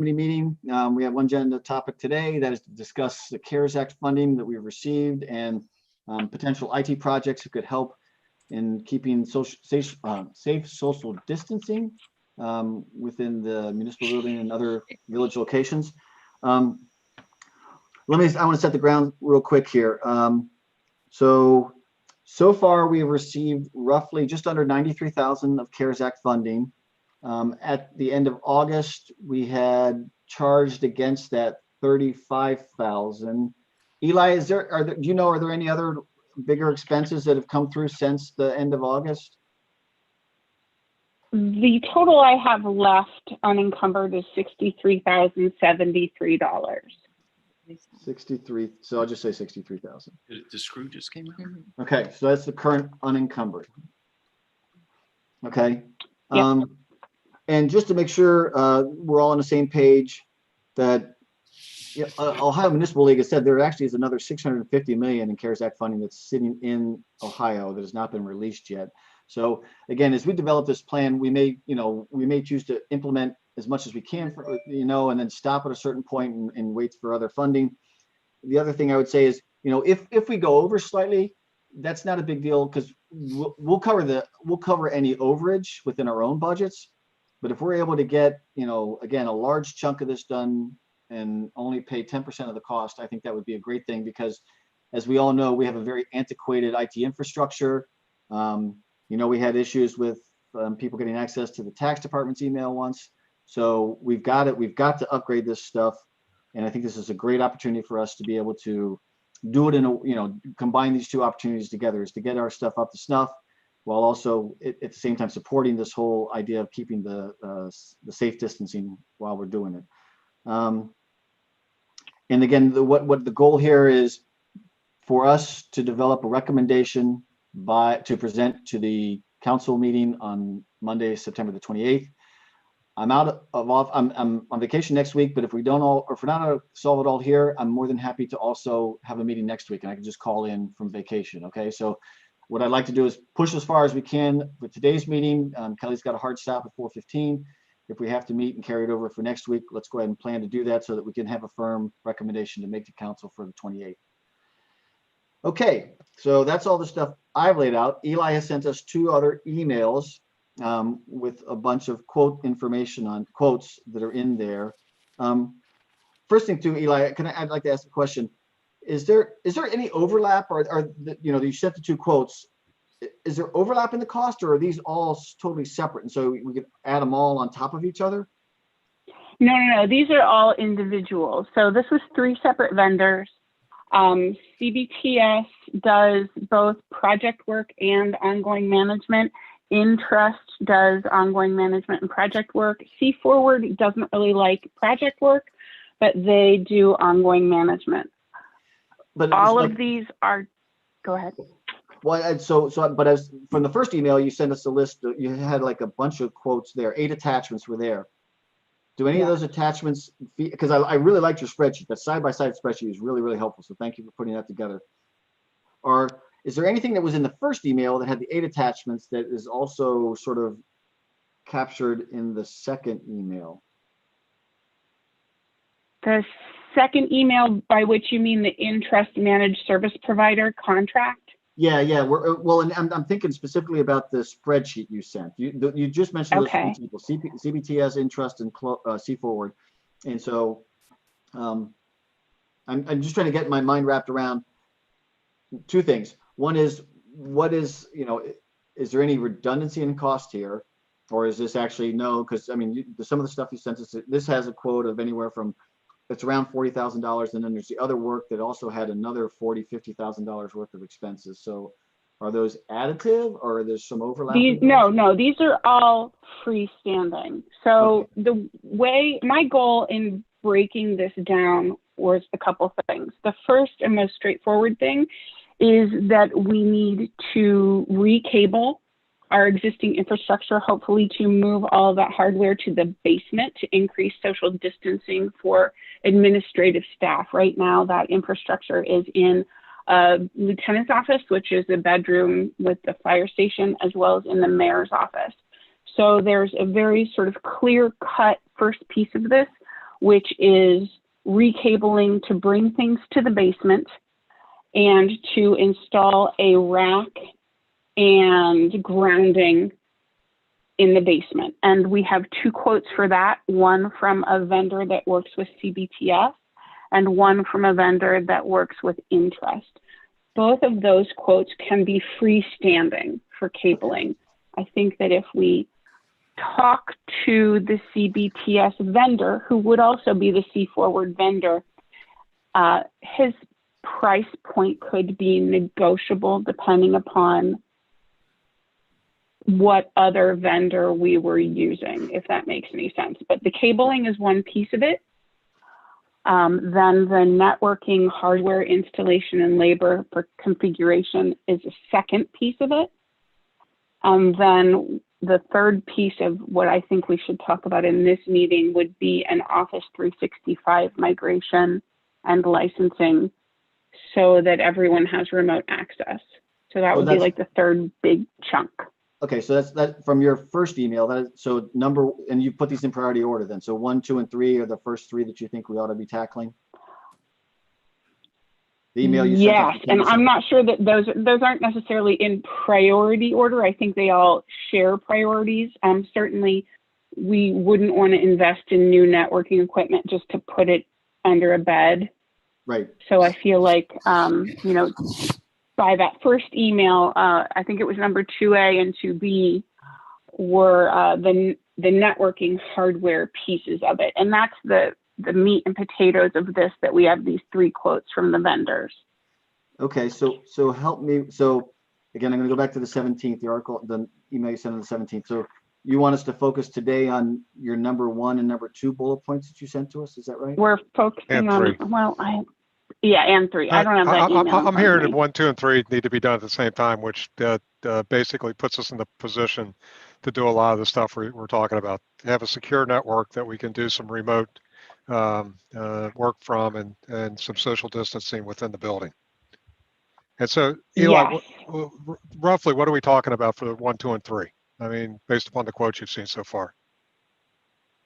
committee meeting. We have one agenda topic today that is to discuss the CARES Act funding that we've received and potential IT projects that could help in keeping safe social distancing within the municipal building and other village locations. I want to set the ground real quick here. So far we have received roughly just under 93,000 of CARES Act funding. At the end of August, we had charged against that 35,000. Eli, do you know, are there any other bigger expenses that have come through since the end of August? The total I have left unencumbered is $63,073. 63. So I'll just say 63,000. The screw just came out. Mm-hmm. Okay, so that's the current unencumbered. Okay. Yep. And just to make sure we're all on the same page, that Ohio Municipal League has said there actually is another $650 million in CARES Act funding that's sitting in Ohio that has not been released yet. So again, as we develop this plan, we may choose to implement as much as we can, and then stop at a certain point and wait for other funding. The other thing I would say is, if we go over slightly, that's not a big deal because we'll cover any overage within our own budgets. But if we're able to get, again, a large chunk of this done and only pay 10% of the cost, I think that would be a great thing because, as we all know, we have a very antiquated IT infrastructure. We had issues with people getting access to the tax department's email once. So we've got to upgrade this stuff. And I think this is a great opportunity for us to be able to do it combine these two opportunities together, is to get our stuff up to snuff, while also at the same time supporting this whole idea of keeping the safe distancing while we're doing it. And again, what the goal here is for us to develop a recommendation to present to the council meeting on Monday, September the 28th. I'm on vacation next week, but if we're not able to solve it all here, I'm more than happy to also have a meeting next week and I can just call in from vacation. Okay, so what I'd like to do is push as far as we can with today's meeting. Kelly's got a hard stop at 4:15. If we have to meet and carry it over for next week, let's go ahead and plan to do that so that we can have a firm recommendation to make to council for the 28th. Okay, so that's all the stuff I've laid out. Eli has sent us 2 other emails with a bunch of quote information on quotes that are in there. First thing too, Eli, I'd like to ask a question. Is there any overlap, or you sent the 2 quotes? Is there overlap in the cost, or are these all totally separate? And so we could add them all on top of each other? No. These are all individual. So this was 3 separate vendors. CBTS does both project work and ongoing management. Intrust does ongoing management and project work. C-Forward doesn't really like project work, but they do ongoing management. But all of these are, go ahead. Well, but as from the first email, you sent us a list. You had like a bunch of quotes there. 8 attachments were there. Do any of those attachments, because I really liked your spreadsheet. That side-by-side spreadsheet is really, really helpful. So thank you for putting that together. Is there anything that was in the first email that had the 8 attachments that is also sort of captured in the second email? The second email, by which you mean the Intrust Managed Service Provider contract? Yeah. And I'm thinking specifically about the spreadsheet you sent. You just mentioned those 3 people: CBTS, Intrust, and C-Forward. And so I'm just trying to get my mind wrapped around 2 things. One is, is there any redundancy in cost here, or is this actually no? Because I mean, some of the stuff you sent us, this has a quote of anywhere from, it's around $40,000, and then there's the other work that also had another $50,000 worth of expenses. So, are those additive, or there's some overlap? No, these are all freestanding. So the way, my goal in breaking this down was a couple things. The first and most straightforward thing is that we need to recable our existing infrastructure, hopefully to move all of that hardware to the basement to increase social distancing for administrative staff. Right now, that infrastructure is in a lieutenant's office, which is a bedroom with the fire station, as well as in the mayor's office. So there's a very sort of clear-cut first piece of this, which is recabling to bring things to the basement and to install a rack and grounding in the basement. And we have 2 quotes for that, one from a vendor that works with CBTS and one from a vendor that works with interest. Both of those quotes can be freestanding for cabling. I think that if we talk to the CBTS vendor, who would also be the C-Forward vendor, his price point could be negotiable depending upon what other vendor we were using, if that makes any sense. But the cabling is one piece of it. Then the networking, hardware installation, and labor for configuration is a second piece of it. Then the third piece of what I think we should talk about in this meeting would be an Office 365 migration and licensing so that everyone has remote access. So that would be like the third big chunk. Okay, so that's that from your first email. And you put these in priority order then. So 1, 2, and 3 are the first 3 that you think we ought to be tackling? The email you sent. Yes, and I'm not sure that those aren't necessarily in priority order. I think they all share priorities. Certainly, we wouldn't want to invest in new networking equipment just to put it under a bed. Right. So I feel like, by that first email, I think it was number 2A and 2B were the networking hardware pieces of it. And that's the meat and potatoes of this, that we have these 3 quotes from the vendors. Okay, so help me. So again, I'm going to go back to the 17th, the article, the email you sent on the 17th. So you want us to focus today on your number 1 and number 2 bullet points that you sent to us. Is that right? We're focusing on, and 3. I don't have that email. I'm hearing that 1, 2, and 3 need to be done at the same time, which basically puts us in the position to do a lot of the stuff we're talking about. To have a secure network that we can do some remote work from and some social distancing within the building. And so, Eli, yes. Roughly, what are we talking about for 1, 2, and 3? I mean, based upon the quotes you've seen so far.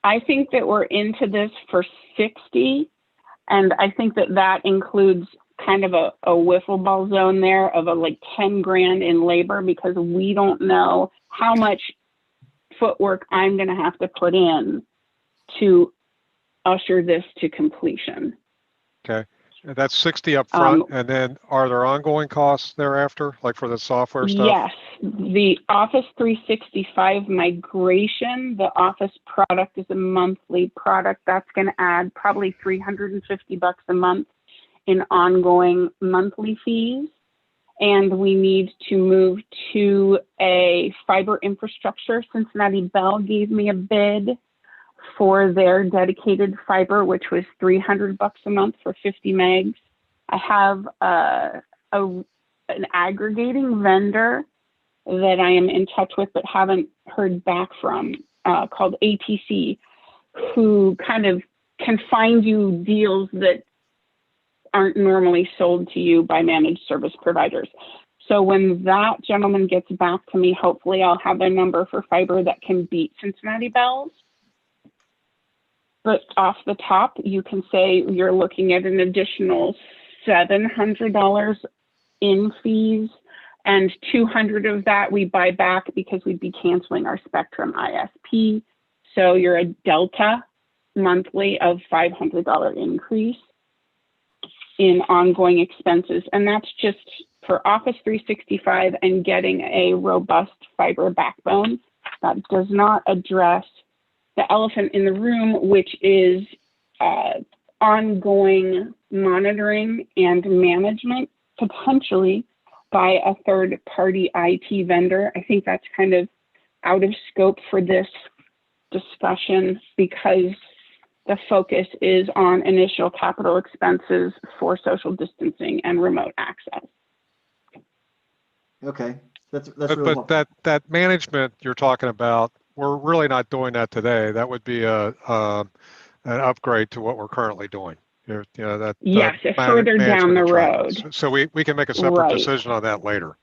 I think that we're into this for 60. And I think that includes kind of a wiffle ball zone there of like 10 grand in labor, because we don't know how much footwork I'm going to have to put in to usher this to completion. Okay. And that's 60 up front. And then are there ongoing costs thereafter, like for the software stuff? Yes. The Office 365 migration, the Office product is a monthly product. That's going to add probably $350 a month in ongoing monthly fees. And we need to move to a fiber infrastructure. Cincinnati Bell gave me a bid for their dedicated fiber, which was $300 a month for 50 megs. I have an aggregating vendor that I am in touch with but haven't heard back from, called ATC, who kind of can find you deals that aren't normally sold to you by managed service providers. So when that gentleman gets back to me, hopefully I'll have a number for fiber that can beat Cincinnati Bell's. But off the top, you can say you're looking at an additional $700 in fees, and $200 of that we buy back because we'd be canceling our Spectrum ISP. So you're a delta monthly of $500 increase in ongoing expenses. And that's just for Office 365 and getting a robust fiber backbone. That does not address the elephant in the room, which is ongoing monitoring and management, potentially by a third-party IT vendor. I think that's kind of out of scope for this discussion because the focus is on initial capital expenses for social distancing and remote access. Okay, that's but really that management you're talking about, we're really not doing that today. That would be an upgrade to what we're currently doing. Yes, further down the road. So we can make a separate decision on that later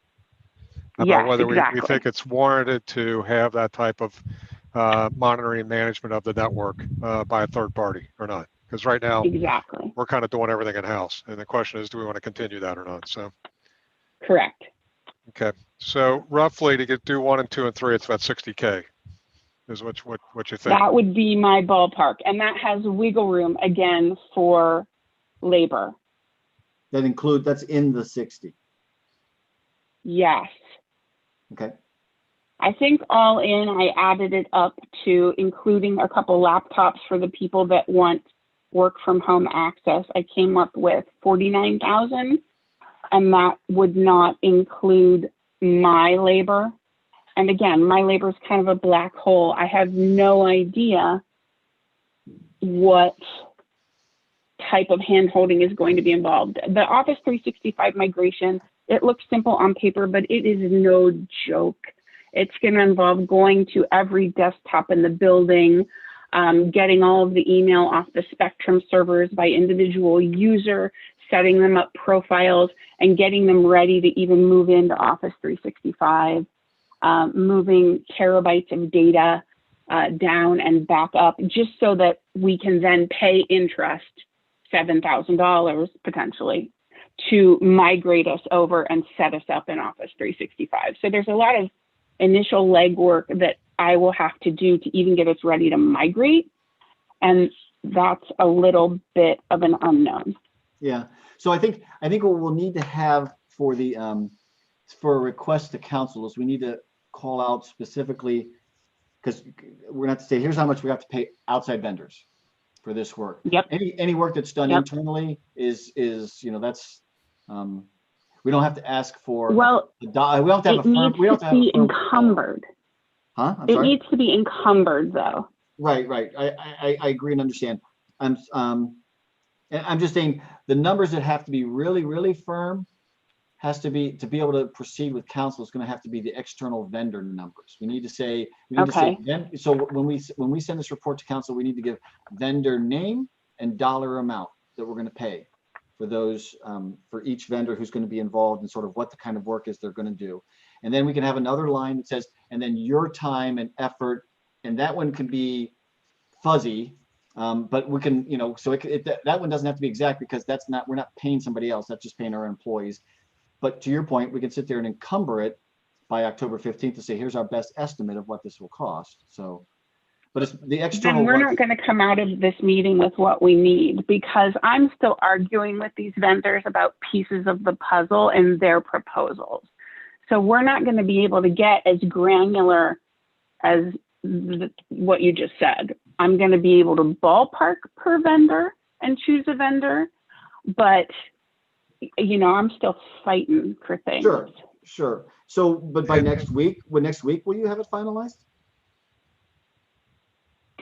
about whether we think it's warranted to have that type of monitoring and management of the network by a third party or not? Because right now Exactly. we're kind of doing everything in house, and the question is, do we want to continue that or not? So, Correct. okay. So roughly to do 1 and 2 and 3, it's about 60K. Is what you think? That would be my ballpark, and that has wiggle room again for labor. That's in the 60. Yes. Okay. I think all in, I added it up to including a couple laptops for the people that want work from home access. I came up with 49,000, and that would not include my labor. And again, my labor is kind of a black hole. I have no idea what type of hand-holding is going to be involved. The Office 365 migration, it looks simple on paper, but it is no joke. It's going to involve going to every desktop in the building, getting all of the email off the Spectrum servers by individual user, setting them up profiles, and getting them ready to even move into Office 365, moving terabytes of data down and back up, just so that we can then pay interest, $7,000 potentially, to migrate us over and set us up in Office 365. So there's a lot of initial legwork that I will have to do to even get us ready to migrate. And that's a little bit of an unknown. Yeah. So I think what we'll need to have for the for a request to council is we need to call out specifically, because we're going to have to say, here's how much we have to pay outside vendors for this work. Yep. Any work that's done internally is that's we don't have to ask for. Well, we don't have to have a firm. We don't have to be have a firm. encumbered. Huh? I'm it sorry? needs to be encumbered, though. Right. I agree and understand. I'm just saying the numbers that have to be really, really firm has to be, to be able to proceed with council, is going to have to be the external vendor numbers. We need to say, so when we send this report to council, we need to give vendor name and dollar amount that we're going to pay for those, for each vendor who's going to be involved, and sort of what the kind of work is they're going to do. And then we can have another line that says, and then your time and effort, and that one can be fuzzy, but we can, so that one doesn't have to be exact, because we're not paying somebody else, that's just paying our employees. But to your point, we can sit there and encumber it by October 15th to say, here's our best estimate of what this will cost. So, but it's the external. Then we're not going to come out of this meeting with what we need, because I'm still arguing with these vendors about pieces of the puzzle and their proposals. So we're not going to be able to get as granular as what you just said. I'm going to be able to ballpark per vendor and choose a vendor, but I'm still fighting for things. Sure. So, but by next week, will you have it finalized?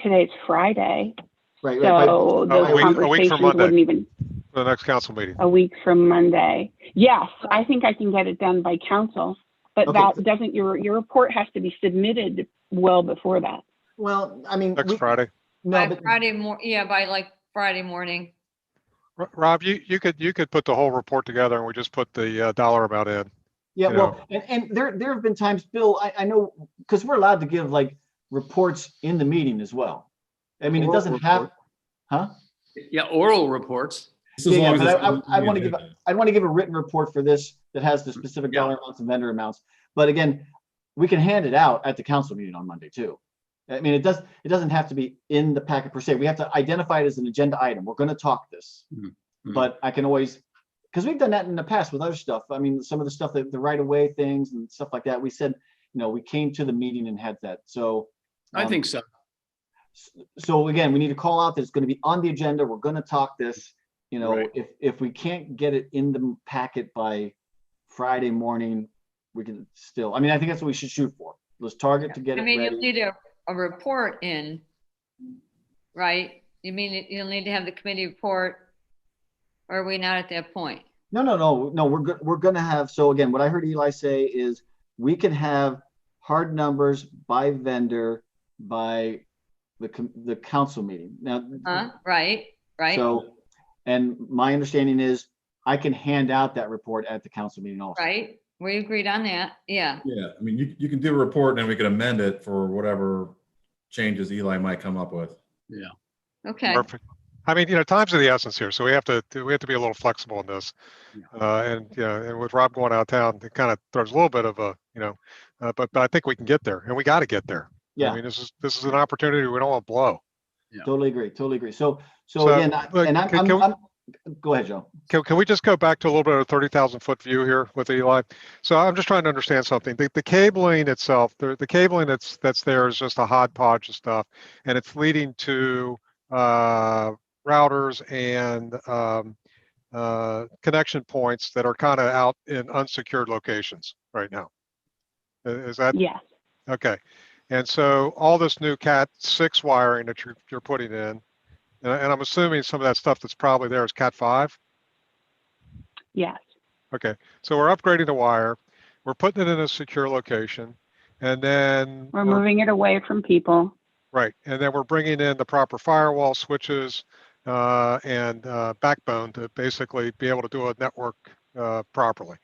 Today's Friday. Right. So those conversations wouldn't even. For the next council meeting. A week from Monday. Yes, I think I can get it done by council, but that doesn't. Your report has to be submitted well before that. Well, I mean, Friday. No, by Friday by like Friday morning. Rob, you could put the whole report together, and we just put the dollar amount in. Yeah, well, and there have been times, Bill, I know, because we're allowed to give like reports in the meeting as well. I mean, it doesn't have, huh? Yeah, oral reports. Yeah, but I want to give a written report for this that has the specific dollar amounts and vendor amounts. But again, we can hand it out at the council meeting on Monday too. I mean, it doesn't have to be in the packet per se. We have to identify it as an agenda item. We're going to talk this, but I can always, because we've done that in the past with other stuff. I mean, some of the stuff that the right of way things and stuff like that. We said, we came to the meeting and had that. So I think so. So again, we need to call out that it's going to be on the agenda. We're going to talk this. Right. If we can't get it in the packet by Friday morning, we can still. I mean, I think that's what we should shoot for. Let's target to get it ready. You'll need a report in, right? You mean you'll need to have the committee report, or are we not at that point? No. We're going to have. So again, what I heard Eli say is we can have hard numbers by vendor by the council meeting. Now, right. So, and my understanding is I can hand out that report at the council meeting also. Right. We agreed on that. Yeah. Yeah. I mean, you can do a report and then we can amend it for whatever changes Eli might come up with. Yeah. Okay. Perfect. I mean, time's of the essence here, so we have to be a little flexible in this. And with Rob going out of town, it kind of throws a little bit of a, but I think we can get there, and we got to get there. Yeah. I mean, this is an opportunity we don't want to blow. Yeah. Totally agree. So So, again, look, go ahead, Joe. Can we just go back to a little bit of a 30,000 foot view here with Eli? So I'm just trying to understand something. The cabling itself, the cabling that's there is just a hodgepodge of stuff, and it's leading to routers and connection points that are kind of out in unsecured locations right now. Is that? Yes. Okay. And so all this new Cat 6 wiring that you're putting in, and I'm assuming some of that stuff that's probably there is Cat 5. Yes. Okay, so we're upgrading the wire, we're putting it in a secure location, and then We're moving it away from people. right, and then we're bringing in the proper firewall switches and backbone to basically be able to do a network properly.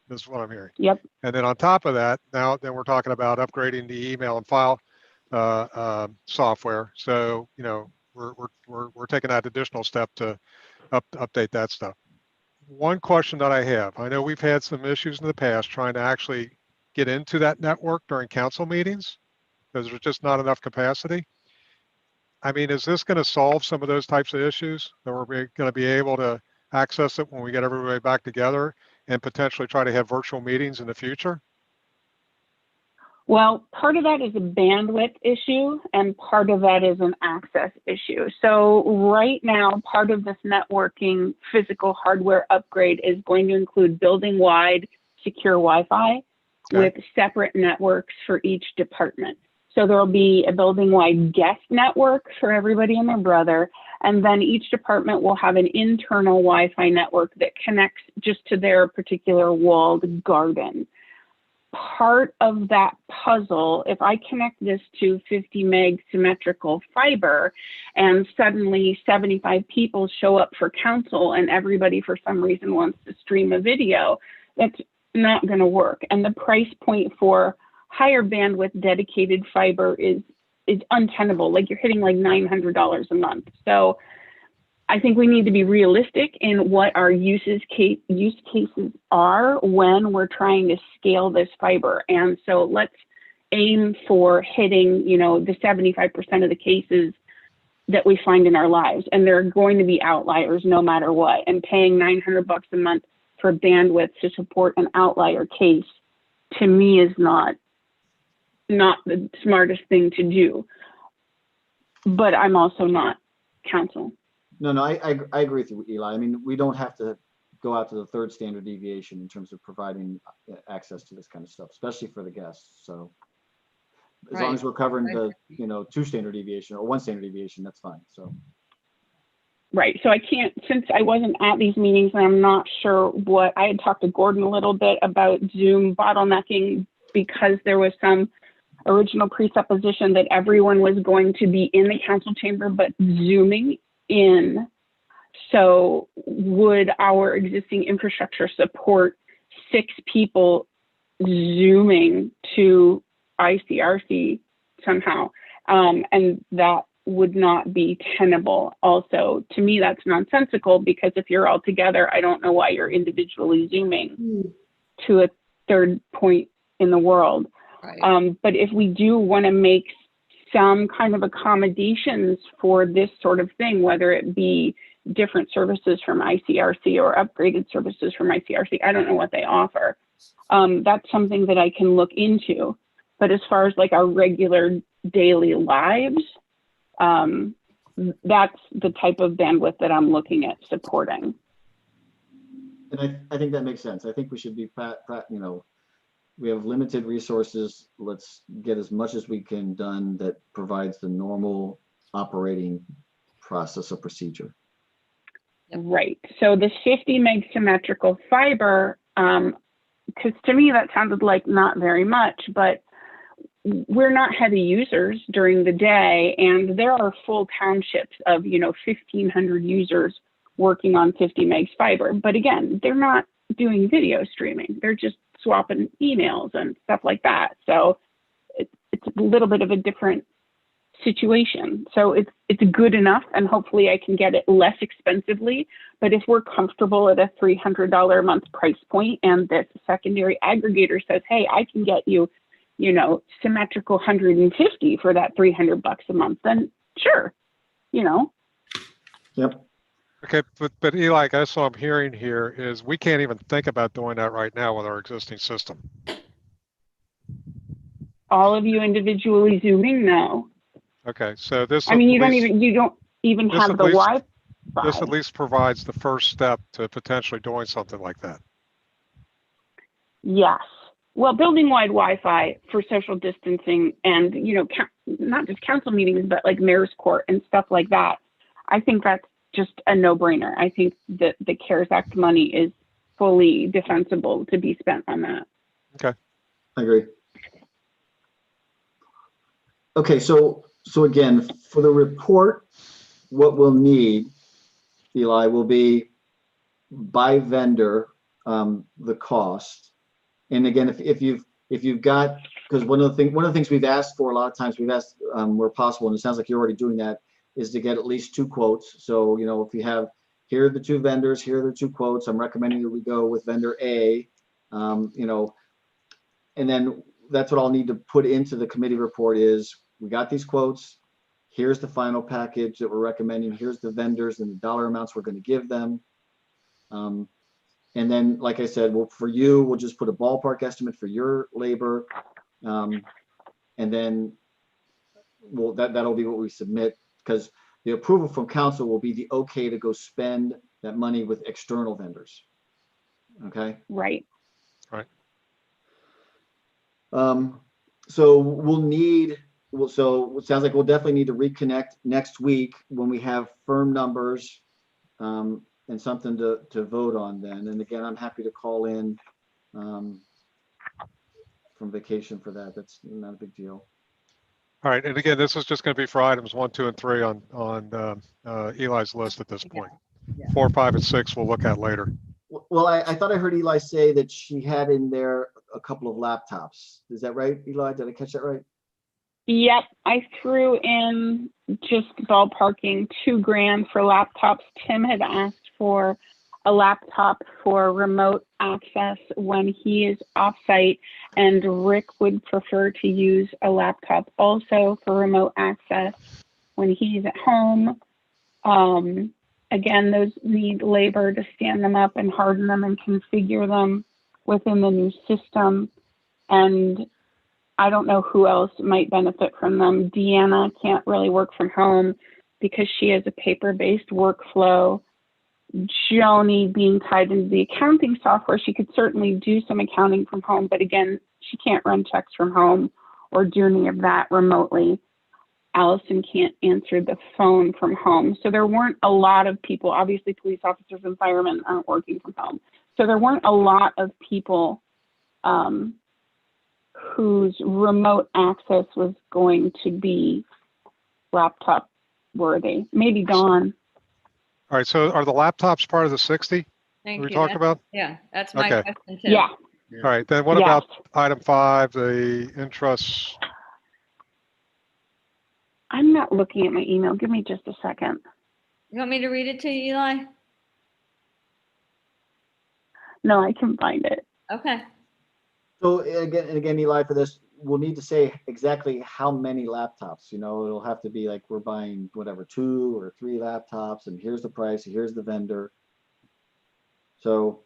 This is what I'm hearing. Yep. And then on top of that, then we're talking about upgrading the email and file software. So we're taking that additional step to update that stuff. One question that I have, I know we've had some issues in the past trying to actually get into that network during council meetings because there's just not enough capacity. I mean, is this going to solve some of those types of issues that we're going to be able to access it when we get everybody back together and potentially try to have virtual meetings in the future? Well, part of that is a bandwidth issue and part of that is an access issue. So right now, part of this networking physical hardware upgrade is going to include building-wide secure Wi-Fi with separate networks for each department. So there'll be a building-wide guest network for everybody and their brother, and then each department will have an internal Wi-Fi network that connects just to their particular walled garden. Part of that puzzle, if I connect this to 50 meg symmetrical fiber and suddenly 75 people show up for council and everybody for some reason wants to stream a video, that's not going to work. And the price point for higher bandwidth dedicated fiber is untenable. Like you're hitting like $900 a month. So I think we need to be realistic in what our use cases are when we're trying to scale this fiber. And so let's aim for hitting, the 75% of the cases that we find in our lives. And there are going to be outliers no matter what. And paying $900 a month for bandwidth to support an outlier case, to me, is not the smartest thing to do. But I'm also not council. No, I agree with you, Eli. I mean, we don't have to go out to the third standard deviation in terms of providing access to this kind of stuff, especially for the guests. So as long as we're covering the, 2 standard deviation or 1 standard deviation, that's fine. So. Right. So I can't, since I wasn't at these meetings and I'm not sure what, I had talked to Gordon a little bit about Zoom bottlenecking because there was some original presupposition that everyone was going to be in the council chamber, but Zooming in. So would our existing infrastructure support 6 people Zooming to ICRC somehow? And that would not be tenable. Also, to me, that's nonsensical because if you're all together, I don't know why you're individually Zooming to a third point in the world. Right. But if we do want to make some kind of accommodations for this sort of thing, whether it be different services from ICRC or upgraded services from ICRC, I don't know what they offer. That's something that I can look into. But as far as like our regular daily lives, that's the type of bandwidth that I'm looking at supporting. And I think that makes sense. I think we should be, we have limited resources. Let's get as much as we can done that provides the normal operating process or procedure. Right. So the 50 meg symmetrical fiber, because to me that sounded like not very much, but we're not heavy users during the day, and there are full townships of 1,500 users working on 50 megs fiber. But again, they're not doing video streaming. They're just swapping emails and stuff like that. So it's a little bit of a different situation. So it's good enough, and hopefully I can get it less expensively. But if we're comfortable at a $300 a month price point, and this secondary aggregator says, hey, I can get you, you know, symmetrical 150 for that $300 a month, then sure, you know. Yep. Okay, but Eli, I guess what I'm hearing here is we can't even think about doing that right now with our existing system. All of you individually Zooming? No. Okay, so this. I mean, you at don't least- even this have at the least- Wi-Fi. This at least provides the first step to potentially doing something like that. Yes. Well, building-wide Wi-Fi for social distancing and, you know, not just council meetings, but like mayor's court and stuff like that. I think that's just a no-brainer. I think that the CARES Act money is fully defensible to be spent on that. Okay. I agree. Okay, so again, for the report, what we'll need, Eli, will be by vendor, the cost. And again, if you've got, because one of the things we've asked for a lot of times, we've asked where possible, and it sounds like you're already doing that, is to get at least 2 quotes. So, you know, if you have, here are the 2 vendors, here are the 2 quotes, I'm recommending that we go with vendor A, you know, and then that's what I'll need to put into the committee report is, we got these quotes, here's the final package that we're recommending, here's the vendors and the dollar amounts we're going to give them. And then, like I said, for you, we'll just put a ballpark estimate for your labor. And then that'll be what we submit, because the approval from council will be the okay to go spend that money with external vendors. Okay. Right. So so it sounds like we'll definitely need to reconnect next week when we have firm numbers and something to vote on then. And again, I'm happy to call in from vacation for that. That's not a big deal. All right, and again, this is just going to be for items 1, 2, and 3 on Eli's list at this point. 4, 5, and 6 we'll look at later. Well, I thought I heard Eli say that she had in there a couple of laptops. Is that right, Eli? Did I catch that right? Yep, I threw in just ballparking $2,000 for laptops. Tim had asked for a laptop for remote access when he is off-site, and Rick would prefer to use a laptop also for remote access when he's at home. Again, those need labor to stand them up and harden them and configure them within the new system. And I don't know who else might benefit from them. Deanna can't really work from home because she has a paper-based workflow. Joni, being tied into the accounting software, she could certainly do some accounting from home, but again, she can't run checks from home or do any of that remotely. Allison can't answer the phone from home. So there weren't a lot of people, obviously police officers and firemen aren't working from home. So there weren't a lot of people whose remote access was going to be laptop worthy. Maybe Dawn. All right, so are the laptops part of the 60 Thank we you. talked about? Yeah, that's my Okay. question too. Yeah. All right, then what Yes. about item 5, the interest? I'm not looking at my email. Give me just a second. You want me to read it to you, Eli? No, I can find it. Okay. So again, Eli, for this, we'll need to say exactly how many laptops. You know, it'll have to be like we're buying whatever 2 or 3 laptops, and here's the price, here's the vendor. So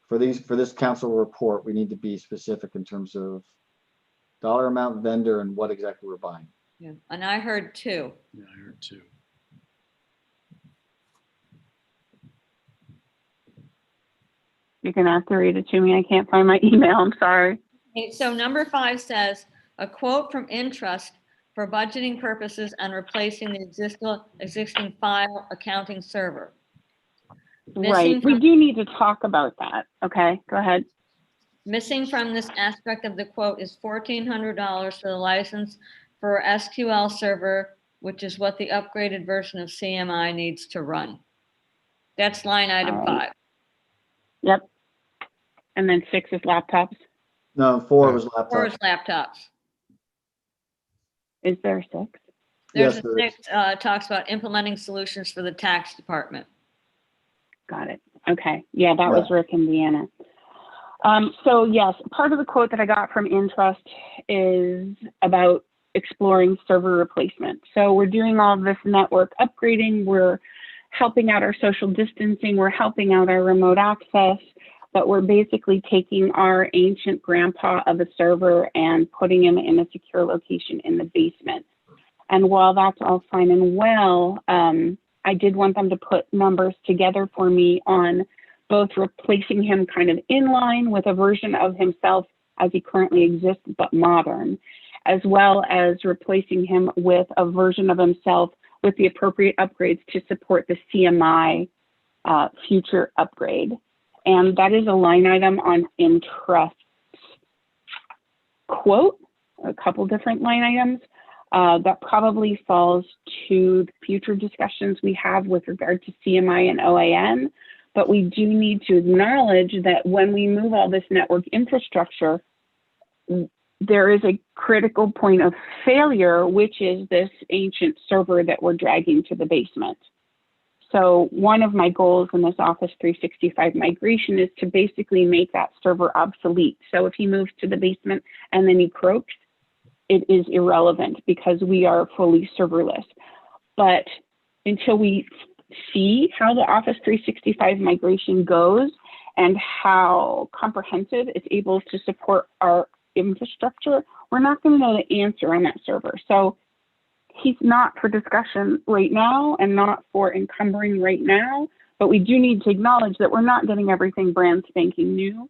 for this council report, we need to be specific in terms of dollar amount, vendor, and what exactly we're buying. Yeah. And I heard 2. Yeah, I heard 2. You're going to have to read it to me. I can't find my email. I'm sorry. Okay, so number 5 says, a quote from Intrust for budgeting purposes and replacing the existing file accounting server. Right. We do need to talk about that. Okay, go ahead. Missing from this aspect of the quote is $1,400 for the license for SQL server, which is what the upgraded version of CMI needs to run. That's line item 5. Yep. And then 6 is laptops. No, 4 was laptop. 4 is laptops. Is there 6? There's Yes, a there is. six, talks about implementing solutions for the tax department. Got it. Okay. Yeah, that was Rick and Deanna. So yes, part of the quote that I got from Intrust is about exploring server replacement. So we're doing all this network upgrading. We're helping out our social distancing. We're helping out our remote access, but we're basically taking our ancient grandpa of a server and putting him in a secure location in the basement. And while that's all fine and well, I did want them to put numbers together for me on both replacing him kind of in line with a version of himself as he currently exists, but modern, as well as replacing him with a version of himself with the appropriate upgrades to support the CMI future upgrade. And that is a line item on Intrust's quote, a couple different line items. That probably falls to the future discussions we have with regard to CMI and OAN. But we do need to acknowledge that when we move all this network infrastructure, there is a critical point of failure, which is this ancient server that we're dragging to the basement. So one of my goals in this Office 365 migration is to basically make that server obsolete. So if he moves to the basement and then he croaks, it is irrelevant because we are fully serverless. But until we see how the Office 365 migration goes and how comprehensive it's able to support our infrastructure, we're not going to know the answer on that server. So he's not for discussion right now and not for encumbering right now, but we do need to acknowledge that we're not getting everything brand spanking new.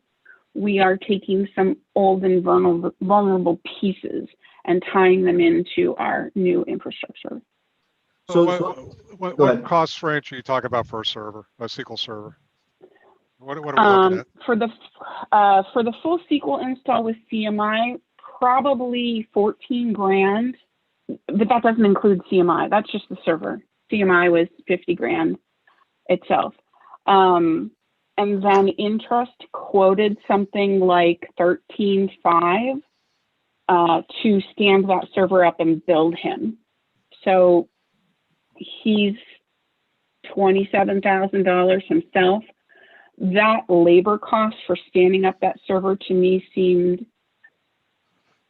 We are taking some old and vulnerable pieces and tying them into our new infrastructure. So what cost range are you talking about for a server, a SQL server? What are we looking at? For the full SQL install with CMI, probably 14 grand, but that doesn't include CMI. That's just the server. CMI was 50 grand itself. And then Intrust quoted something like 13.5 to stand that server up and build him. So he's $27,000 himself. That labor cost for standing up that server to me seemed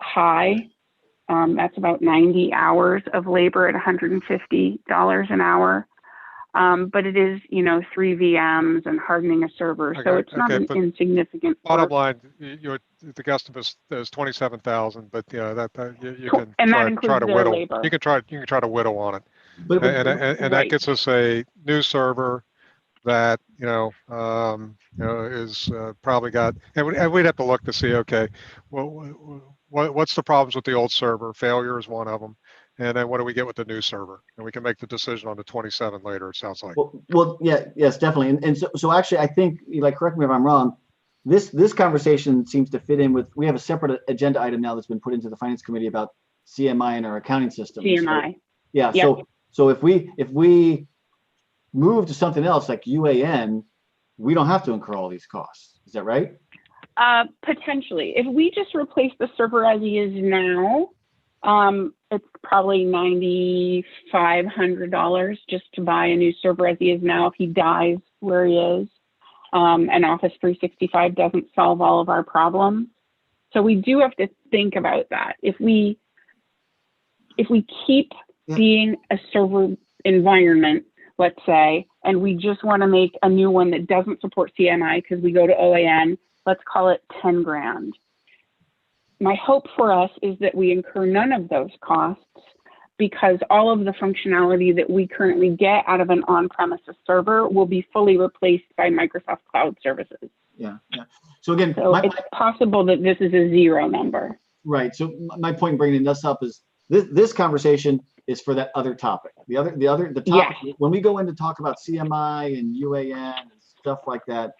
high. That's about 90 hours of labor at $150 an hour. But it is, 3 VMs and hardening a server. So it's not an insignificant bottom work. line, the guesstimate is 27,000, but you can And that try includes to their whittle. labor. You can try to whittle on it, But and that Right. gets us a new server that is probably got, and we'd have to look to see, okay, what's the problems with the old server? Failure is one of them, and then what do we get with the new server? And we can make the decision on the 27 later. It sounds like. Well, yeah, yes, definitely. And so actually, I think, correct me if I'm wrong, this conversation seems to fit in with, we have a separate agenda item now that's been put into the Finance Committee about CMI and our accounting system. CMI. So, yeah. Yep. So if we move to something else like UAN, we don't have to incur all these costs. Is that right? Potentially. If we just replace the server as he is now, it's probably $9,500 just to buy a new server as he is now if he dies where he is. And Office 365 doesn't solve all of our problems. So we do have to think about that. If we keep being a server environment, let's say, and we just want to make a new one that doesn't support CMI because we go to OAN, let's call it 10 grand. My hope for us is that we incur none of those costs because all of the functionality that we currently get out of an on-premises server will be fully replaced by Microsoft Cloud Services. Yeah. So again, it's possible that this is a zero number. Right. So my point in bringing this up is this conversation is for that other topic. The topic, Yes. When we go in to talk about CMI and UAN and stuff like that,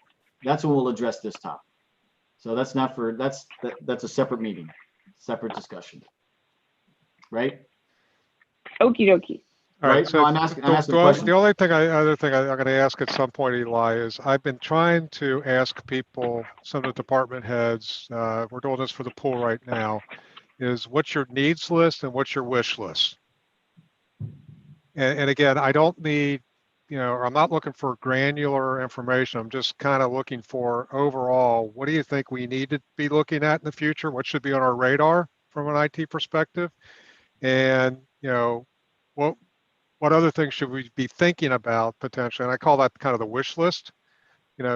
that's when we'll address this topic. So that's not for, that's a separate meeting, separate discussion. Right? Okie dokie. All right. Right? So No, I'm asking a question. the other thing I'm going to ask at some point, Eli, is I've been trying to ask people, some of the department heads, we're doing this for the pool right now, is what's your needs list and what's your wish list? And again, I don't need, or I'm not looking for granular information. I'm just kind of looking for overall, what do you think we need to be looking at in the future? What should be on our radar from an IT perspective? And, what other things should we be thinking about potentially? And I call that kind of the wish list,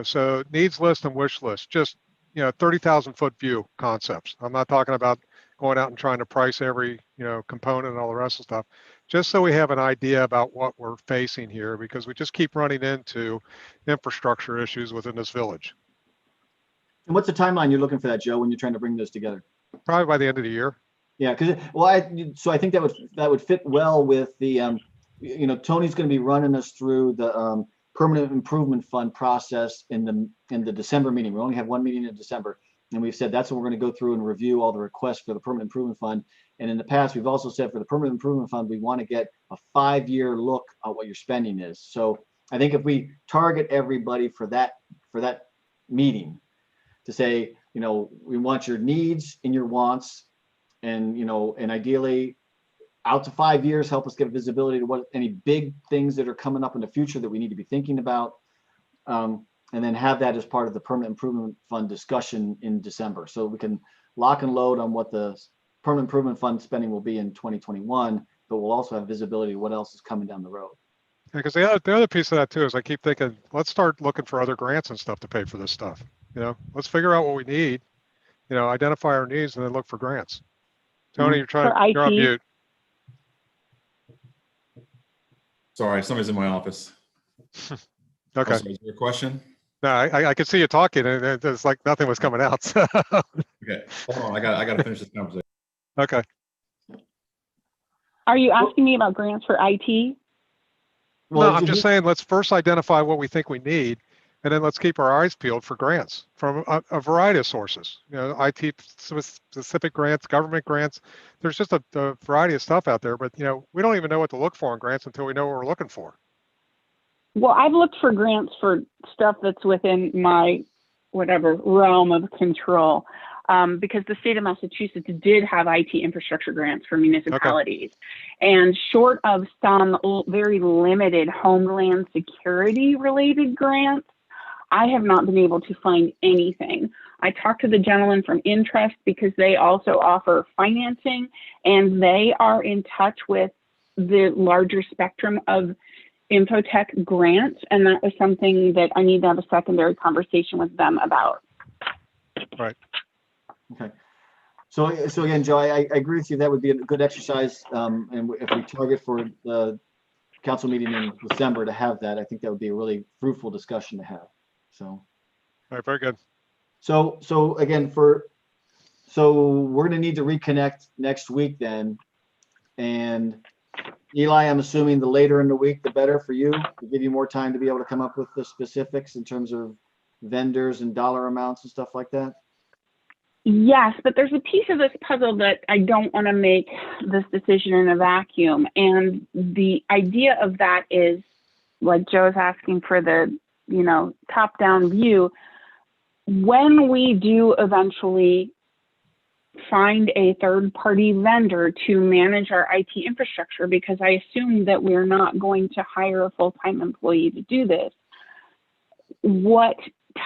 so needs list and wish list, just, 30,000 foot view concepts. I'm not talking about going out and trying to price every, component and all the rest of the stuff, just so we have an idea about what we're facing here, because we just keep running into infrastructure issues within this village. And what's the timeline you're looking for that, Joe, when you're trying to bring those together? Probably by the end of the year. Yeah, because so I think that would fit well with the Tony's going to be running us through the permanent improvement fund process in the December meeting. We only have one meeting in December, and we've said that's when we're going to go through and review all the requests for the permanent improvement fund. And in the past, we've also said for the permanent improvement fund, we want to get a 5-year look at what your spending is. So I think if we target everybody for that meeting to say, we want your needs and your wants, and and ideally out to 5 years, help us get visibility to what any big things that are coming up in the future that we need to be thinking about, and then have that as part of the permanent improvement fund discussion in December, so we can lock and load on what the permanent improvement fund spending will be in 2021, but we'll also have visibility to what else is coming down the road. Because the other piece of that too is I keep thinking, let's start looking for other grants and stuff to pay for this stuff. Let's figure out what we need, identify our needs, and then look for grants. Tony, you're on mute. Sorry, somebody's in my office. Okay. Is there a question? No, I could see you talking, and it's like nothing was coming out. So. Okay, hold on. I got to finish this conversation. Okay. Are you asking me about grants for IT? No, I'm just saying, let's first identify what we think we need, and then let's keep our eyes peeled for grants from a variety of sources. IT specific grants, government grants. There's just a variety of stuff out there, but we don't even know what to look for in grants until we know what we're looking for. Well, I've looked for grants for stuff that's within my realm of control, because the state of Massachusetts did have IT infrastructure grants for municipalities. Okay. And short of some very limited homeland security related grants, I have not been able to find anything. I talked to the gentleman from Interest because they also offer financing, and they are in touch with the larger spectrum of infotech grants, and that was something that I need to have a secondary conversation with them about. Right. Okay. So again, Joe, I agree with you. That would be a good exercise, and if we target for the council meeting in December to have that, I think that would be a really fruitful discussion to have. So. All right. Very good. So again, we're going to need to reconnect next week then, and Eli, I'm assuming the later in the week, the better for you, to give you more time to be able to come up with the specifics in terms of vendors and dollar amounts and stuff like that. Yes, but there's a piece of this puzzle that I don't want to make this decision in a vacuum. And the idea of that is, like Joe's asking for the, top-down view. When we do eventually find a third-party vendor to manage our IT infrastructure, because I assume that we're not going to hire a full-time employee to do this, what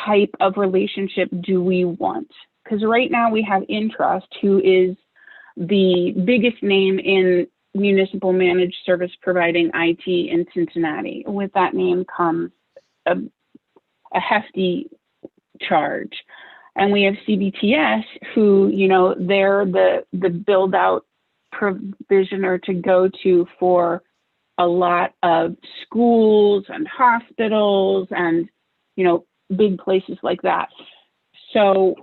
type of relationship do we want? Because right now we have Interest, who is the biggest name in municipal managed service providing IT in Cincinnati. With that name comes a hefty charge. And we have CBTS, who, they're the build out provisioner to go to for a lot of schools and hospitals and, big places like that. So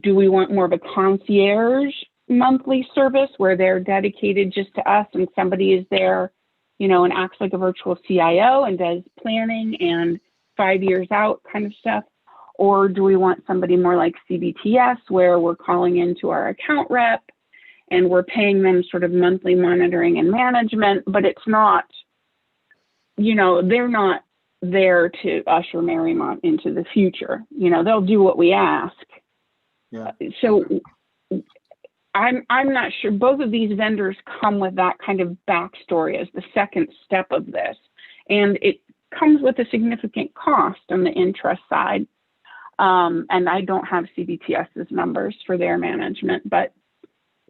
do we want more of a concierge monthly service where they're dedicated just to us and somebody is there, and acts like a virtual CIO and does planning and 5 years out kind of stuff? Or do we want somebody more like CBTS where we're calling into our account rep and we're paying them sort of monthly monitoring and management, but it's not, they're not there to usher Mariemont into the future. They'll do what we ask. Yeah. So I'm not sure. Both of these vendors come with that kind of backstory as the second step of this, and it comes with a significant cost on the interest side. And I don't have CBTS's numbers for their management, but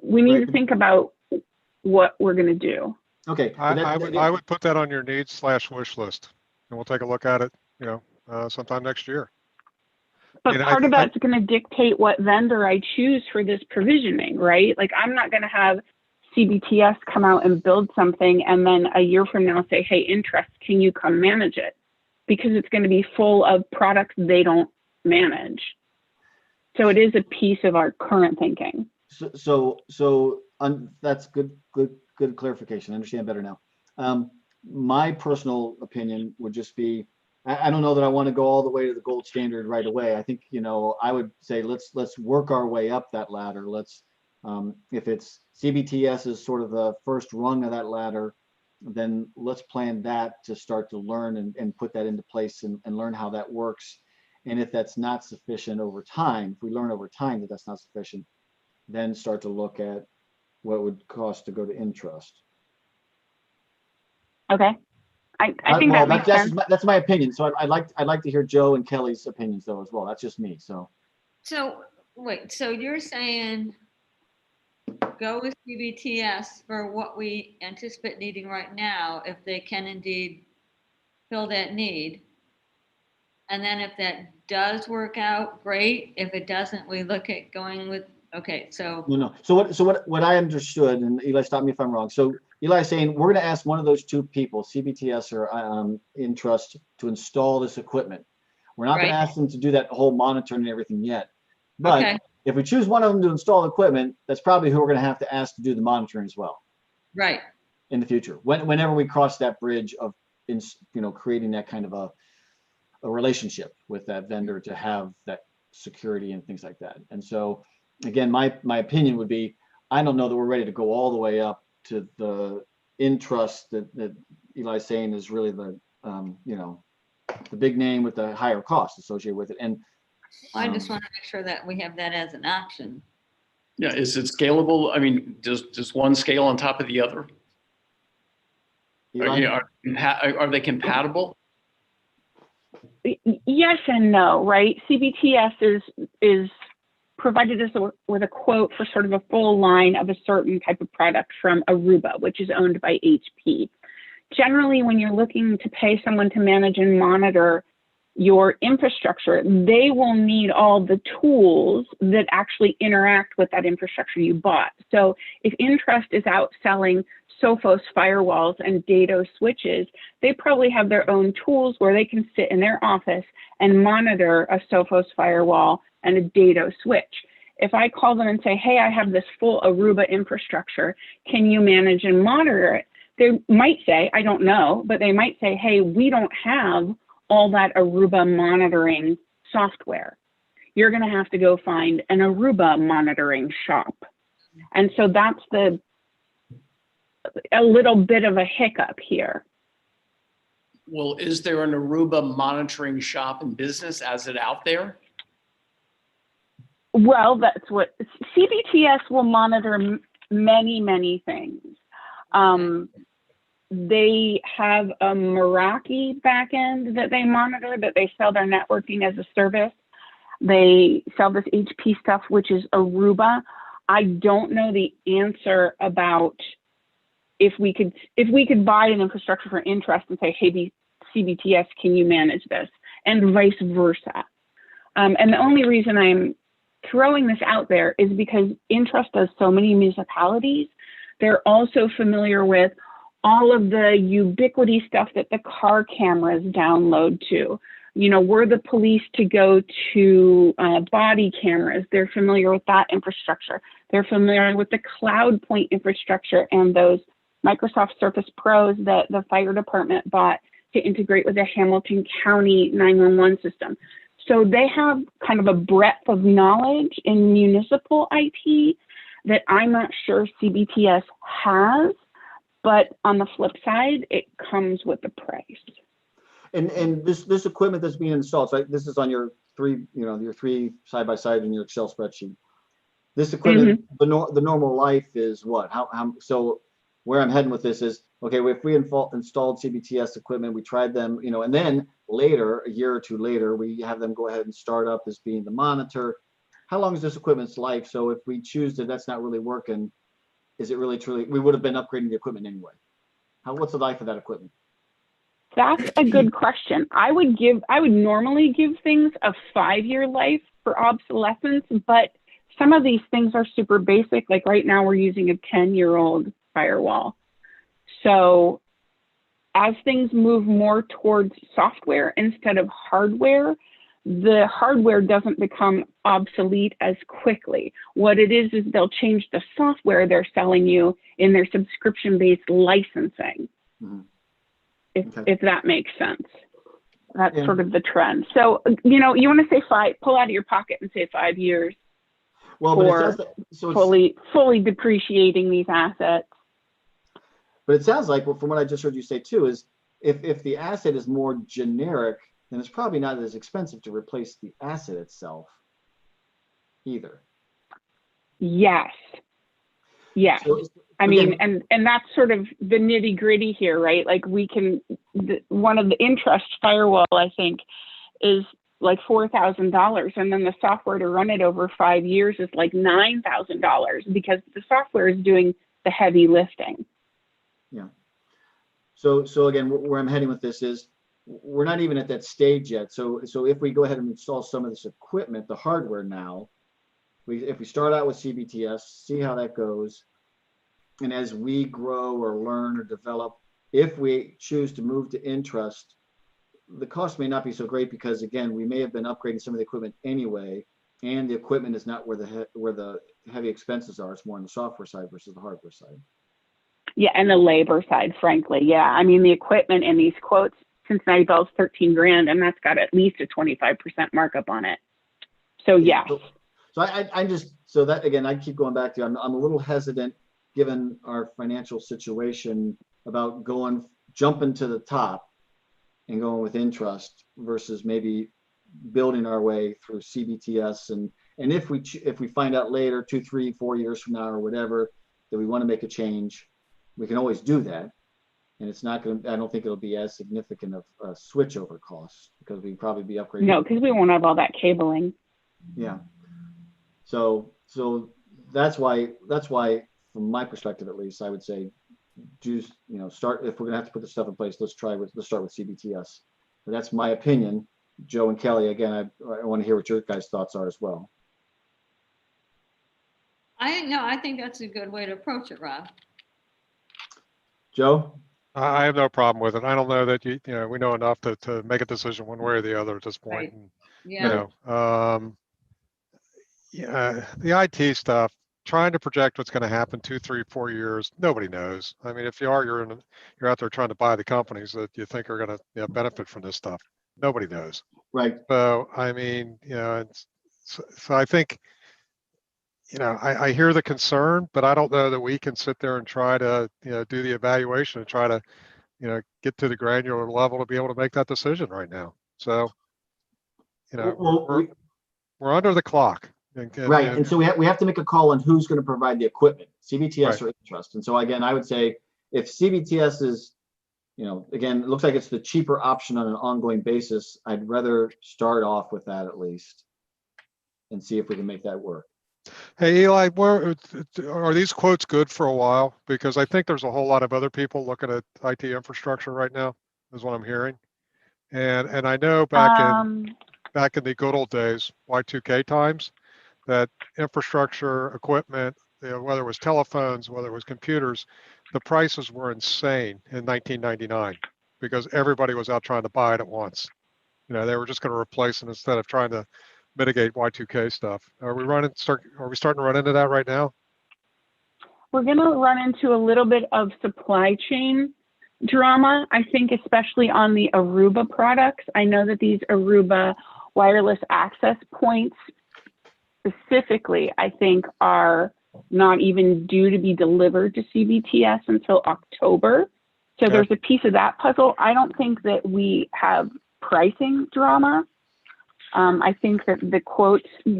we need Right. to think about what we're going to do. Okay. but that- I would put that on your needs/wish list, and we'll take a look at it, sometime next year. But part of that's going to dictate what vendor I choose for this provisioning, right? Like, I'm not going to have CBTS come out and build something and then a year from now say, hey, interest, can you come manage it? Because it's going to be full of products they don't manage. So it is a piece of our current thinking. That's good clarification. I understand better now. My personal opinion would just be, I don't know that I want to go all the way to the gold standard right away. I think, I would say let's work our way up that ladder. If it's CBTS is sort of the first rung of that ladder, then let's plan that to start to learn and put that into place and learn how that works. And if that's not sufficient over time, if we learn over time that that's not sufficient, then start to look at what it would cost to go to interest. Okay. I think that makes sense. That's my opinion. So I'd like to hear Joe and Kelly's opinions though as well. That's just me. So wait, so you're saying go with CBTS for what we anticipate needing right now, if they can indeed fill that need. And then if that does work out, great. If it doesn't, we look at going with, okay, so. No. So what I understood, and Eli, stop me if I'm wrong. So Eli is saying we're going to ask one of those two people, CBTS or Intrust, to install this equipment. We're not going to ask them to do that whole monitoring and everything yet. But if we choose one of them to install the equipment, that's probably who we're going to have to ask to do the monitoring as well. Right. In the future, whenever we cross that bridge of, creating that kind of a relationship with that vendor to have that security and things like that. And so, again, my opinion would be, I don't know that we're ready to go all the way up to the Intrust that Eli's saying is really the, the big name with the higher cost associated with it. And I just want to make sure that we have that as an option. Yeah, is it scalable? I mean, does one scale on top of the other? Eli? Are they compatible? Yes and no, right? CBTS is provided us with a quote for sort of a full line of a certain type of product from Aruba, which is owned by HP. Generally, when you're looking to pay someone to manage and monitor your infrastructure, they will need all the tools that actually interact with that infrastructure you bought. So if Intrust is out selling Sophos firewalls and Dado switches, they probably have their own tools where they can sit in their office and monitor a Sophos firewall and a Dado switch. If I call them and say, hey, I have this full Aruba infrastructure, can you manage and monitor it? They might say, I don't know, but they might say, hey, we don't have all that Aruba monitoring software. You're going to have to go find an Aruba monitoring shop. And so that's a little bit of a hiccup here. Well, is there an Aruba monitoring shop in business? Is it out there? Well, that's what CBTS will monitor many, many things. They have a Meraki backend that they monitor, that they sell their networking as a service. They sell this HP stuff, which is Aruba. I don't know the answer about if we could buy an infrastructure for Intrust and say, hey, CBTS, can you manage this? And vice versa. And the only reason I'm throwing this out there is because Intrust does so many municipalities. They're also familiar with all of the ubiquity stuff that the car cameras download to. We're the police to go to body cameras. They're familiar with that infrastructure. They're familiar with the CloudPoint infrastructure and those Microsoft Surface Pros that the fire department bought to integrate with the Hamilton County 911 system. So they have kind of a breadth of knowledge in municipal IT that I'm not sure CBTS has, but on the flip side, it comes with the price. And this equipment that's being installed, so this is on your three side by side in your Excel spreadsheet. This equipment, the normal life is what? So where I'm heading with this is, okay, if we installed CBTS equipment, we tried them, and then later, a year or two later, we have them go ahead and start up as being the monitor. How long is this equipment's life? So if we choose that that's not really working, is it really truly, we would have been upgrading the equipment anyway. What's the life of that equipment? That's a good question. I would normally give things a 5-year life for obsolescence, but some of these things are super basic. Like right now we're using a 10-year-old firewall. So as things move more towards software instead of hardware, the hardware doesn't become obsolete as quickly. What it is they'll change the software they're selling you in their subscription-based licensing, if that makes sense. That's sort of the trend. So, you want to say pull out of your pocket and say 5 years for fully depreciating these assets. But it sounds like, well, from what I just heard you say too, is if the asset is more generic, then it's probably not as expensive to replace the asset itself either. Yes. So, I mean, and that's sort of the nitty gritty here, right? Like one of the interest firewall, I think, is like $4,000, and then the software to run it over 5 years is like $9,000 because the software is doing the heavy lifting. Yeah. So again, where I'm heading with this is we're not even at that stage yet. So if we go ahead and install some of this equipment, the hardware now, if we start out with CBTS, see how that goes, and as we grow or learn or develop, if we choose to move to interest, the cost may not be so great because again, we may have been upgrading some of the equipment anyway, and the equipment is not where the heavy expenses are. It's more on the software side versus the hardware side. Yeah, and the labor side, frankly. Yeah, I mean the equipment in these quotes, Cincinnati Bell's $13,000, and that's got at least a 25% markup on it. So yeah. So I just, so that again, I keep going back to, I'm a little hesitant given our financial situation about jumping to the top and going with interest versus maybe building our way through CBTS. And if we find out later, 2, 3, 4 years from now or whatever, that we want to make a change, we can always do that. And it's not going to, I don't think it'll be as significant of a switchover cost because we'd probably be upgrading. No, because we won't have all that cabling. Yeah. So that's why from my perspective, at least, I would say, start, if we're gonna have to put this stuff in place, let's start with CBTS. But that's my opinion. Joe and Kelly, again, I want to hear what your guys' thoughts are as well. I think that's a good way to approach it, Rob. Joe? I have no problem with it. I don't know that we know enough to make a decision one way or the other at this point. Right. And, Yeah. The IT stuff, trying to project what's going to happen 2, 3, 4 years, nobody knows. I mean, if you are, you're out there trying to buy the companies that you think are going to benefit from this stuff. Nobody knows. Right. So, I mean, so I think, I hear the concern, but I don't know that we can sit there and try to, do the evaluation and try to, get to the granular level to be able to make that decision right now. So, we're under the clock. Right, and so we have to make a call on who's going to provide the equipment, CBTS or interest. And so again, I would say if CBTS is, again, it looks like it's the cheaper option on an ongoing basis, I'd rather start off with that at least and see if we can make that work. Hey, Eli, are these quotes good for a while? Because I think there's a whole lot of other people looking at IT infrastructure right now, is what I'm hearing. And I know back in the good old days, Y2K times, that infrastructure equipment, whether it was telephones, whether it was computers, the prices were insane in 1999 because everybody was out trying to buy it at once. They were just going to replace it instead of trying to mitigate Y2K stuff. Are we starting to run into that right now? We're going to run into a little bit of supply chain drama, I think, especially on the Aruba products. I know that these Aruba wireless access points specifically, I think, are not even due to be delivered to CBTS until October. So there's a piece of that puzzle. I don't think that we have pricing drama. I think that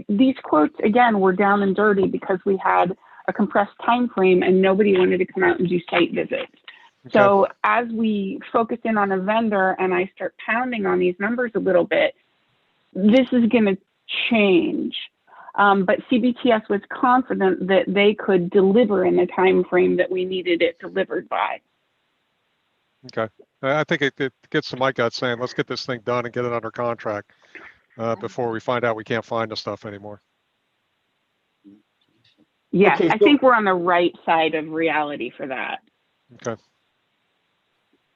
these quotes, again, were down and dirty because we had a compressed time frame and nobody wanted to come out and do site visits. Okay. So as we focus in on a vendor and I start pounding on these numbers a little bit, this is going to change. But CBTS was confident that they could deliver in the time frame that we needed it delivered by. Okay. I think it gets to my gut saying, let's get this thing done and get it under contract before we find out we can't find the stuff anymore. Yes, Okay, I think we're on the right side of reality for that. Okay.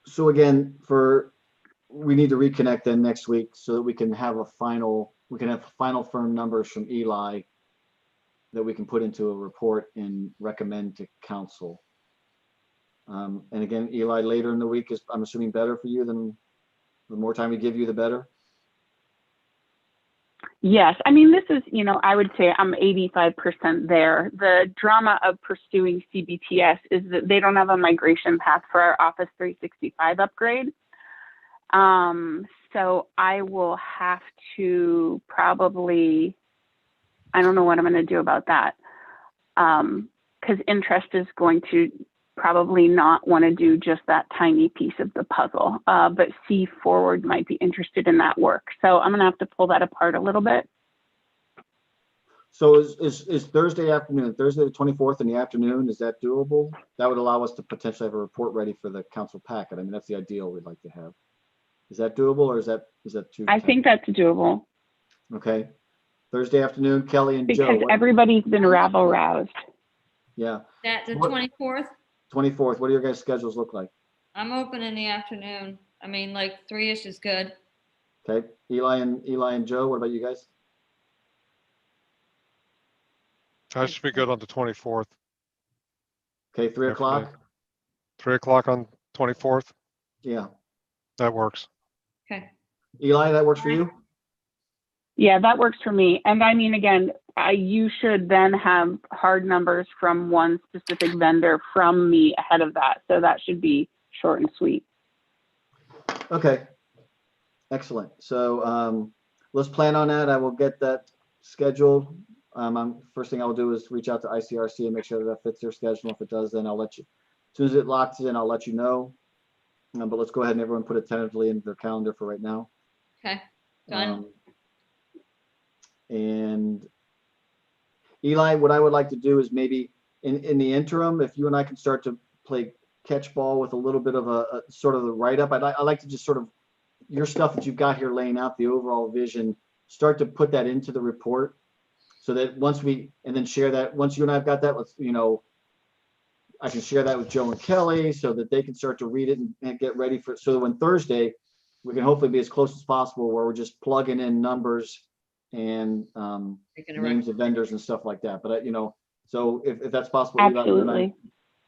So again, we need to reconnect then next week so that we can have final firm numbers from Eli that we can put into a report and recommend to council. And again, Eli, later in the week is, I'm assuming, better for you than the more time we give you, the better. Yes, I mean, this is, I would say I'm 85% there. The drama of pursuing CBTS is that they don't have a migration path for our Office 365 upgrade. So I will have to probably, I don't know what I'm going to do about that. Because interest is going to probably not want to do just that tiny piece of the puzzle, but C Forward might be interested in that work. So I'm going to have to pull that apart a little bit. So is Thursday afternoon, Thursday the 24th in the afternoon, is that doable? That would allow us to potentially have a report ready for the council packet. I mean, that's the ideal we'd like to have. Is that doable, or is that too? I think that's doable. Okay. Thursday afternoon, Kelly and Joe. Because everybody's been rabble roused. Yeah. That the What- 24th, 24th. What do your guys' schedules look like? I'm open in the afternoon. I mean, like 3-ish is good. Okay. Eli and Joe, what about you guys? I should be good on the 24th. Okay, 3 o'clock? 3 o'clock on 24th. Yeah. That works. Okay. Eli, that works for you? Yeah, that works for me. And I mean, again, you should then have hard numbers from one specific vendor from me ahead of that. So that should be short and sweet. Okay. Excellent. So let's plan on that. I will get that scheduled. First thing I'll do is reach out to ICRC and make sure that fits their schedule. If it does, then I'll let you, as soon as it locks in, I'll let you know. But let's go ahead and everyone put it tentatively into their calendar for right now. Okay. Done. And Eli, what I would like to do is maybe in the interim, if you and I can start to play catch ball with a little bit of a sort of the write-up, I'd like to just sort of your stuff that you've got here laying out the overall vision, start to put that into the report so that once then share that, once you and I've got that, I can share that with Joe and Kelly so that they can start to read it and get ready for it. So that when Thursday, we can hopefully be as close as possible where we're just plugging in numbers and names of vendors and stuff like that. But so if that's possible, Absolutely.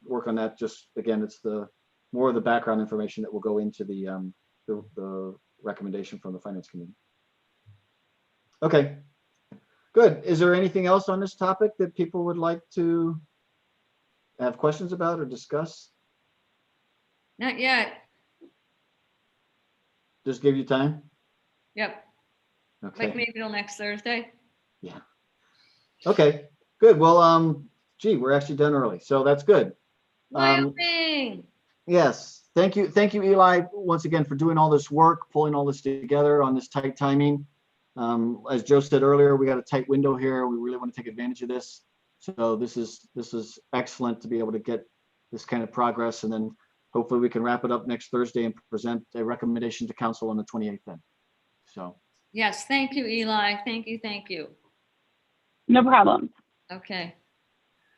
Work on that. Just again, it's the more of the background information that will go into the recommendation from the finance committee. Okay, good. Is there anything else on this topic that people would like to have questions about or discuss? Not yet. Just give you time. Yep. Okay. Like maybe till next Thursday. Yeah. Okay, good. Well, gee, we're actually done early, so that's good. Wyoming. Yes. Thank you, Eli, once again for doing all this work, pulling all this together on this tight timing. As Joe said earlier, we got a tight window here. We really want to take advantage of this. So this is excellent to be able to get this kind of progress, and then hopefully we can wrap it up next Thursday and present a recommendation to council on the 28th then. So. Yes. Thank you, Eli. Thank you. Thank you. No problem. Okay.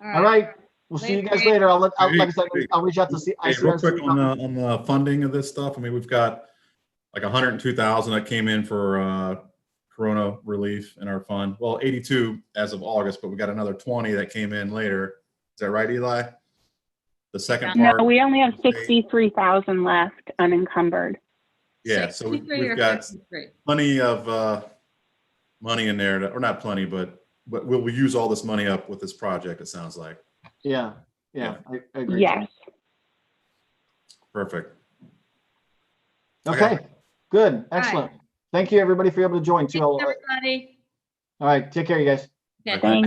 All right. We'll see you guys later. Like I said, I'll reach out to see. Hey, real quick on the funding of this stuff. I mean, we've got like 102,000 that came in for Corona relief in our fund. Well, 82 as of August, but we got another 20 that came in later. Is that right, Eli? The second part. No, we only have 63,000 left unencumbered. Yeah, so we've got plenty of money in there, or not plenty, but we'll use all this money up with this project, it sounds like. Yeah. I agree. Yes. Perfect. Okay, good, excellent. Right. Thank you, everybody, for being able to join too. Thanks, All everybody. right, take care, you guys. Okay, Thanks.